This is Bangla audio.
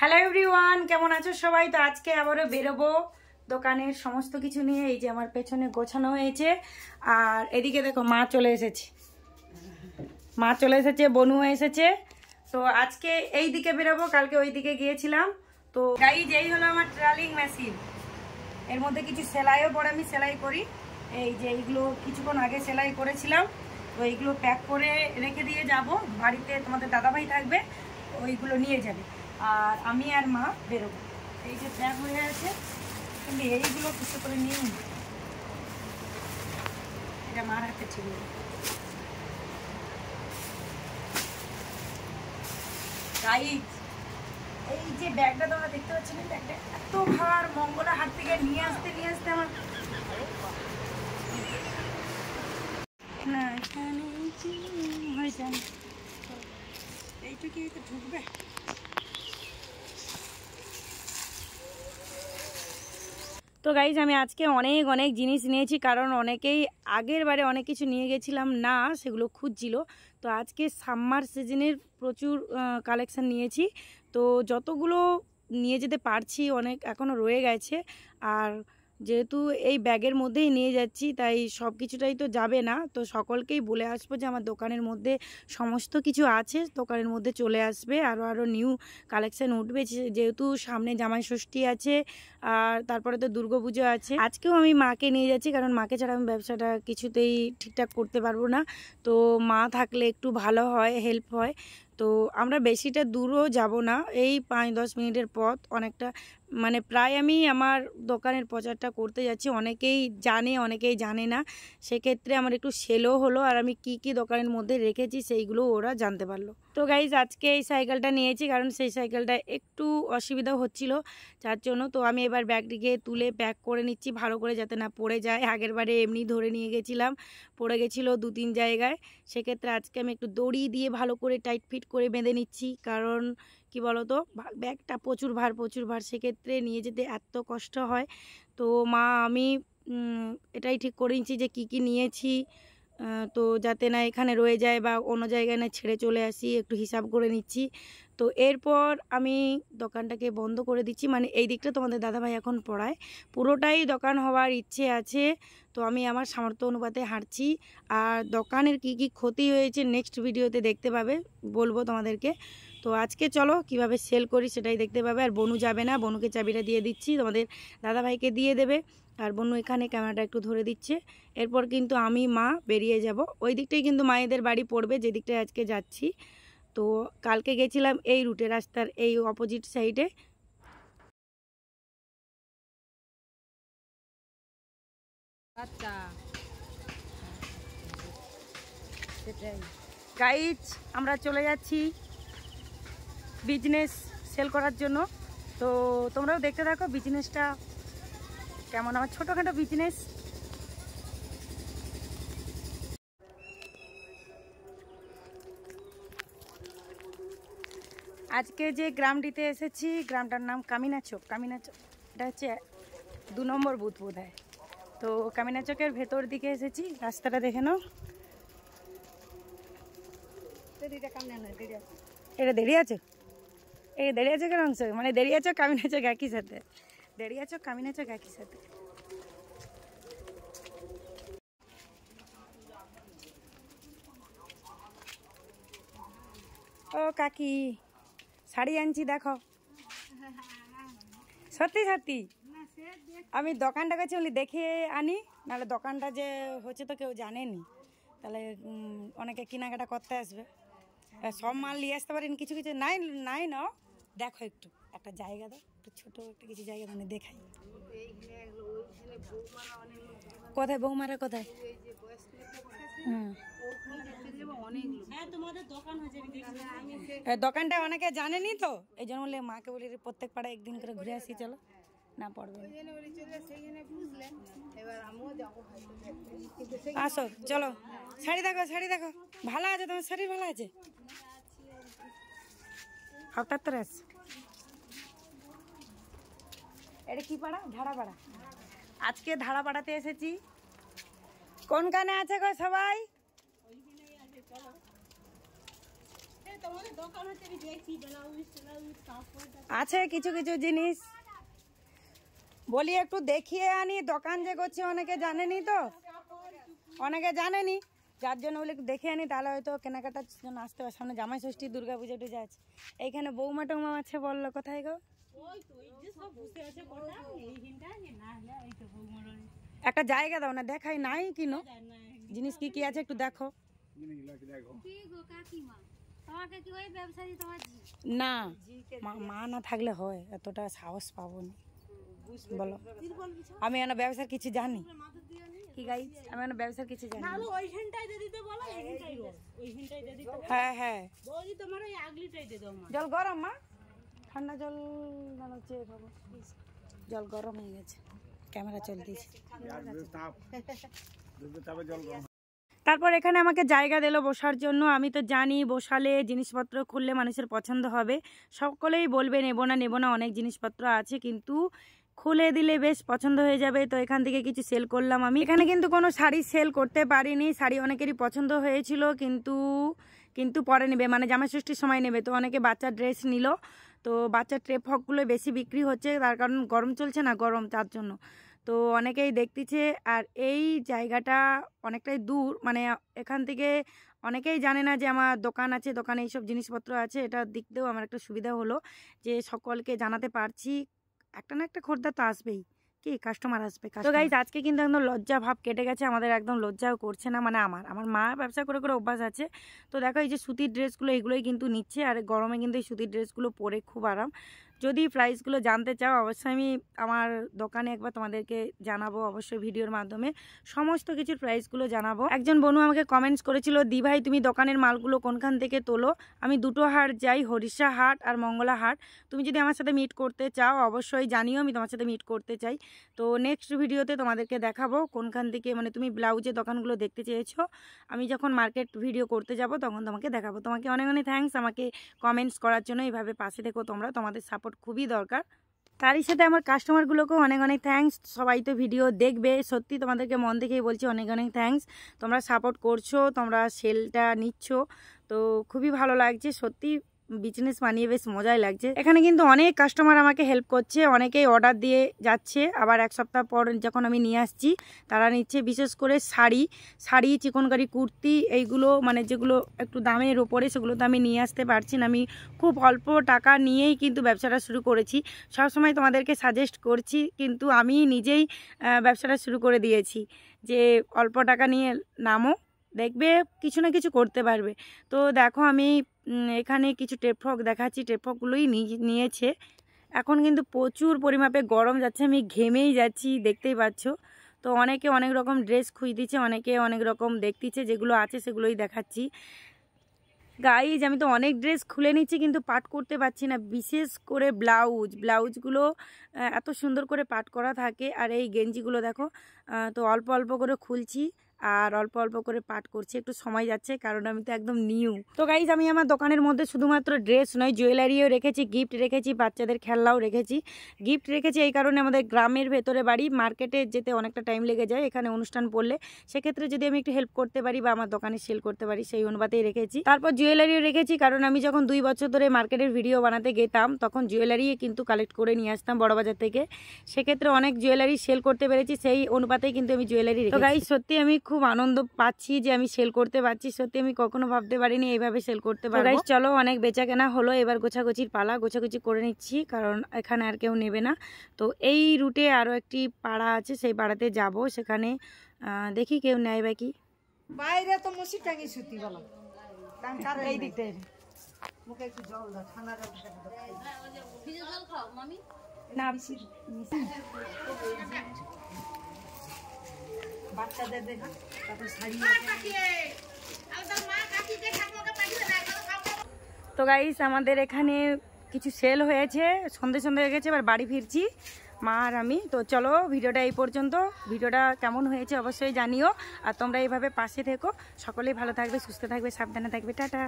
হ্যালো এভরিওয়ান, কেমন আছো সবাই? তো আজকে আবারও বেরোবো দোকানের সমস্ত কিছু নিয়ে। এই যে আমার পেছনে গোছানো হয়েছে, আর এদিকে দেখো মা চলে এসেছে, বনুও এসেছে। তো আজকে এই দিকে বেরোবো, কালকে ওই দিকে গিয়েছিলাম। তো গাইজ, এই হলো আমার ট্রালিং মেশিন। এর মধ্যে কিছু সেলাইও পরে আমি সেলাই করি। এই যে এইগুলো কিছুক্ষণ আগে সেলাই করেছিলাম, তো এইগুলো প্যাক করে রেখে দিয়ে যাব বাড়িতে। তোমাদের দাদাভাই থাকবে, ওইগুলো নিয়ে যাবে, আর আমি আর মা বেরোবো। এই যে প্যাক হয়ে আছে, কিন্তু এইগুলো কিছু করে নিয়ে নি, এটা মার হাতে ছিল। গাইজ, এই যে ব্যাগটা তোমরা দেখতে পাচ্ছ না, ব্যাগটা এত ভার, মঙ্গলা হাট থেকে নিয়ে আসতে আমার না এখানে হয়ে যান। এইটুকুই তো ঢুকবে। তো গাইজ, আমি আজকে অনেক জিনিস নিয়েছি, কারণ অনেকেই আগের বারে অনেক কিছু নিয়ে গেছিলাম না, সেগুলো খুঁজছিল। তো আজকে সামার সিজনের প্রচুর কালেকশান নিয়েছি। তো যতগুলো নিয়ে যেতে পারছি, অনেক এখনও রয়ে গেছে। আর যেহেতু এই ব্যাগের মধ্যেই নিয়ে যাচ্ছি, তাই সব কিছুটাই তো যাবে না। তো সকলকেই বলে আসবো যে আমার দোকানের মধ্যে সমস্ত কিছু আছে, দোকানের মধ্যে চলে আসবে। আরও নিউ কালেকশান উঠবে, যেহেতু সামনে জামাই ষষ্ঠী আছে, আর তারপরে তো দুর্গাপুজো আছে। আজকেও আমি মাকে নিয়ে যাচ্ছি, কারণ মাকে ছাড়া আমি ব্যবসাটা কিছুতেই ঠিকঠাক করতে পারবো না। তো মা থাকলে একটু ভালো হয়, হেল্প হয়। তো আমরা বেশিটা দূরও যাব না, এই 5-10 মিনিটের পথ। অনেকটা মানে প্রায় আমি আমার দোকানের প্রচারটা করতে যাচ্ছি। অনেকেই জানে, অনেকেই জানে না, সেক্ষেত্রে আমার একটু সেলও হলো, আর আমি কি কি দোকানের মধ্যে রেখেছি সেইগুলো ওরা জানতে পারলো। তো গাইজ, আজকে এই সাইকেলটা নিয়েছি, কারণ সেই সাইকেলটা একটু অসুবিধা হচ্ছিল, যার জন্য। তো আমি এবার ব্যাগটিকে তুলে প্যাক করে নিচ্ছি ভালো করে, যাতে না পড়ে যায়। আগের বারে এমনি ধরে নিয়ে গেছিলাম, পড়ে গেছিলো 2-3 জায়গায়। সেক্ষেত্রে আজকে আমি একটু দড়ি দিয়ে ভালো করে টাইট ফিট করে বেঁধে নিচ্ছি, কারণ কি বলো তো, ব্যাগটা প্রচুর ভার, সেক্ষেত্রে নিয়ে যেতে এত কষ্ট হয়। তো মা আমি এটাই ঠিক করে নিচ্ছি যে কি নিয়েছি, তো যাতে না এখানে রয়ে যায় বা অন্য জায়গায় না ছেড়ে চলে আসি, একটু হিসাব করে নিচ্ছি। তো এরপর আমি দোকানটাকে বন্ধ করে দিচ্ছি, মানে এই দিকটা তোমাদের দাদাভাই এখন পড়ায়, পুরোটাই দোকান হওয়ার ইচ্ছে আছে। তো আমি আমার সামর্থ্য অনুপাতে হাঁটছি, আর দোকানের কি ক্ষতি হয়েছে নেক্সট ভিডিওতে দেখতে পাবে, বলবো তোমাদেরকে। তো আজকে চলো কিভাবে সেল করি সেটাই দেখতে পাবে। আর বনু যাবে না, বনুকে চাবিটা দিয়ে দিচ্ছি, তোমাদের দাদাভাইকে দিয়ে দেবে। আর বনু এখানে ক্যামেরাটা একটু ধরে দিচ্ছে। এরপর কিন্তু আমি মা বেরিয়ে যাব। ওই দিকটাই কিন্তু মায়েদের বাড়ি পড়বে, যে দিকটায় আজকে যাচ্ছি। তো কালকে গেছিলাম এই রুটে, রাস্তার এই অপোজিট সাইডে। আচ্ছা, সেটাই গাইজ, আমরা চলে যাচ্ছি বিজনেস সেল করার জন্য। তো তোমরাও দেখতে থাকো বিজনেসটা কেমন, আমার ছোটোখাটো বিজনেস। আজকে যে গ্রামটিতে এসেছি, গ্রামটার নাম কামিনাচক। এটা হচ্ছে 2 নম্বর বুথ বোধ হয়। তো কামিনাচকের ভেতর দিকে এসেছি, রাস্তাটা দেখে নাও। এটা দেরি আছে, এই দেরিয়াচকের অংশ, মানে দেরিয়াচক কামিনাচক একই সাথে, দেরিয়াচক কামিনাচক একই সাথে। ও কাকি, শাড়ি আনছি দেখো। সত্যি আমি দোকানটা কাছে বলি দেখে আনি, নাহলে দোকানটা যে হচ্ছে তো কেউ জানেনি, তাহলে অনেকে কেনাকাটা করতে আসবে। সব মাল নিয়ে আসতে পারেন, কিছু নাই না। দেখো একটু একটা জায়গা দাও, একটু ছোটো একটা কিছু জায়গা মানে দেখাই। কোথায় বৌমারা, কোথায়? দোকানটা অনেকে জানেনি, তো এই জন্য বলে মাকে বলি প্রত্যেক পাড়ায় একদিন করে ঘুরে আসি, চলো না পড়বে। আসো চলো, শাড়ি দেখো ভালো আছে, তোমার শরীর ভালো আছে? হঠাৎ তো আসছে। এটা কি পাড়া? ধারাপাড়া। আজকে ধারাপাড়াতে এসেছি। কোন কানে আছে গো সবাই? আছে কিছু কিছু জিনিস বলি একটু দেখিয়ে আনি। দোকান যে করছি অনেকে জানেনি, তো অনেকে জানেনি, যার জন্য বলে একটু দেখে আনি, তাহলে হয়তো কেনাকাটার জন্য আসতে পারে। সামনে জামাই ষষ্ঠী, দুর্গা পুজো টুজো আছে। এইখানে বৌমা টৌমা আছে, বললো কোথায় গো? একটা জায়গা দাও না, দেখাই নাই কিনো জিনিস কি কি আছে একটু দেখো না। মা না থাকলে হয়, এতটা সাহস পাবো না। বলো, আমি এনে ব্যবসার কিছু জানি কি গাইজ, আমি এনে ব্যবসার কিছু জানি। হ্যাঁ হ্যাঁ, জল গরম মা, ঠান্ডা জল চেয়ে খাবো। জল গরম হয়ে গেছে, ক্যামেরা চলতেছে। তারপর এখানে আমাকে জায়গা দিল বসার জন্য। আমি তো জানি বসালে জিনিসপত্র খুললে মানুষের পছন্দ হবে, সকলেই বলবে নেবো না নেবো না, অনেক জিনিসপত্র আছে, কিন্তু খুলে দিলে বেশ পছন্দ হয়ে যাবে। তো এখান থেকে কিছু সেল করলাম আমি। এখানে কিন্তু কোনো শাড়ি সেল করতে পারিনি, শাড়ি অনেকেরই পছন্দ হয়েছিল, কিন্তু পরে নেবে, মানে জামাই ষষ্ঠীর সময় নেবে। তো অনেকে বাচ্চার ড্রেস নিল, তো বাচ্চার ট্রে ফকগুলো বেশি বিক্রি হচ্ছে, তার কারণ গরম চলছে না, গরম তার জন্য। তো অনেকেই দেখতেছে। আর এই জায়গাটা অনেকটাই দূর, মানে এখান থেকে অনেকেই জানে না যে আমার দোকান আছে, দোকানে এইসব জিনিসপত্র আছে। এটার দিক দিয়েও আমার একটা সুবিধা হলো যে সকলকে জানাতে পারছি, একটা না একটা খরিদ্দার তো আসবেই, কি কাস্টমার আসবে। তো গাইজ আজকে কিন্তু একদম লজ্জা ভাব কেটে গেছে আমাদের, একদম লজ্জাও করছে না। মানে আমার মা ব্যবসা করে করে অভ্যাস আছে। তো দেখো এই যে সুতির ড্রেসগুলো, এইগুলোই কিন্তু নিচ্ছে। আর গরমে কিন্তু এই সুতির ড্রেসগুলো পরে খুব আরাম। যদি প্রাইসগুলো জানতে চাও অবশ্যই আমি আমার দোকানে একবার তোমাদেরকে জানাবো, অবশ্যই ভিডিওর মাধ্যমে সমস্ত কিছুর প্রাইসগুলো জানাবো। একজন বোনু আমাকে কমেন্টস করেছিল, দি ভাই তুমি দোকানের মালগুলো কোনখান থেকে তোলো? আমি দুটো হাট যাই, হরিষা হাট আর মঙ্গলা হাট। তুমি যদি আমার সাথে মিট করতে চাও অবশ্যই জানিও, আমি তোমার সাথে মিট করতে চাই। তো নেক্সট ভিডিওতে তোমাদেরকে দেখাবো কোনখান থেকে, মানে তুমি ব্লাউজের দোকানগুলো দেখতে চেয়েছো, আমি যখন মার্কেট ভিডিও করতে যাব তখন তোমাকে দেখাবো। তোমাকে অনেক অনেক থ্যাঙ্কস আমাকে কমেন্টস করার জন্য, এইভাবে পাশে থেকো তোমরা, তোমাদের সাপোর্ট খুবই দরকার। তারই সাথে আমার কাস্টমারগুলোকেও অনেক অনেক থ্যাঙ্কস। সবাই তো ভিডিও দেখবে, সত্যি তোমাদেরকে মন থেকেই বলছি অনেক অনেক থ্যাঙ্কস। তোমরা সাপোর্ট করছো, তোমরা সেলটা নিচ্ছ, তো খুবই ভালো লাগছে সত্যি। বিজনেস বানিয়ে বেশ মজাই লাগছে। এখানে কিন্তু অনেক কাস্টমার আমাকে হেল্প করছে, অনেকেই অর্ডার দিয়ে যাচ্ছে, আবার এক সপ্তাহ পর যখন আমি নিয়ে আসছি তারা নিচ্ছে। বিশেষ করে শাড়ি, চিকনকারি কুর্তি, এইগুলো মানে যেগুলো একটু দামের ওপরে, সেগুলো তো আমি নিয়ে আসতে পারছি না। আমি খুব অল্প টাকা নিয়েই কিন্তু ব্যবসাটা শুরু করেছি। সবসময় তোমাদেরকে সাজেস্ট করছি, কিন্তু আমি নিজেই ব্যবসাটা শুরু করে দিয়েছি যে অল্প টাকা নিয়ে নামো, দেখবে কিছু না কিছু করতে পারবে। তো দেখো আমি এখানে কিছু টেপফ্রক দেখাচ্ছি, টেপফ্রকগুলোই নিয়েছে। এখন কিন্তু প্রচুর পরিমাপে গরম যাচ্ছে, আমি ঘেমেই যাচ্ছি, দেখতেই পাচ্ছ। তো অনেকে অনেক রকম ড্রেস খুঁজে দিচ্ছে, অনেকে অনেক রকম দেখতেছে, যেগুলো আছে সেগুলোই দেখাচ্ছি। গাইজ আমি তো অনেক ড্রেস খুলে নিচ্ছি, কিন্তু পাট করতে পারছি না। বিশেষ করে ব্লাউজগুলো এত সুন্দর করে পাট করা থাকে, আর এই গেঞ্জিগুলো দেখো। তো অল্প অল্প করে খুলছি আর অল্প অল্প করে পাট করছি, একটু সময় যাচ্ছে কারণ আমি তো একদম নিউ। তো গাইজ আমি আমার দোকানের মধ্যে শুধুমাত্র ড্রেস নয়, জুয়েলারিও রেখেছি, গিফট রেখেছি, বাচ্চাদের খেলনাও রেখেছি। গিফট রেখেছি এই কারণে, আমাদের গ্রামের ভেতরে বাড়ি, মার্কেটে যেতে অনেকটা টাইম লেগে যায় এখানে অনুষ্ঠান পড়লে, সেক্ষেত্রে যদি আমি একটু হেল্প করতে পারি বা আমার দোকানে সেল করতে পারি সেই অনুপাতেই রেখেছি। তারপর জুয়েলারিও রেখেছি, কারণ আমি যখন 2 বছর ধরে মার্কেটের ভিডিও বানাতে গেতাম তখন জুয়েলারি কিন্তু কালেক্ট করে নিয়ে আসতাম বড়বাজার থেকে, সেক্ষেত্রে অনেক জুয়েলারি সেল করতে পেরেছি, সেই অনুপাতেই কিন্তু আমি জুয়েলারি রেখেছি। তো গাইজ সত্যি আমি খুব আনন্দ পাচ্ছি যে আমি সেল করতে পারছি, সত্যি আমি কখনো ভাবতে পারিনি এইভাবে সেল করতে পারবো। গাইজ চলো অনেক বেচা কেনা হলো, এবার গোছাগুছির পালা, গোছাগুছি করে নিচ্ছি কারণ এখানে আর কেউ নেবে না। তো এই রুটে আরো একটি পাড়া আছে, সেই পাড়াতে যাব, সেখানে দেখি কেউ নেয় বা কি। বাইরে তো মুসি টাঙি সুতি বলো এই দিকটা মুখে একটু জল দাও, ঠান্ডা জল খাও মামি না। বাচ্চাদের দেখা তারপর শাড়ি। তো গাইস আমাদের এখানে কিছু সেল হয়েছে, সন্ধে হয়ে গেছে, এবার বাড়ি ফিরছি মা আর আমি। তো চলো ভিডিওটা এই পর্যন্ত। ভিডিওটা কেমন হয়েছে অবশ্যই জানিও, আর তোমরা এইভাবে পাশে থেকো। সকলেই ভালো থাকবে, সুস্থ থাকবে, সাবধানে থাকবে। টাটা।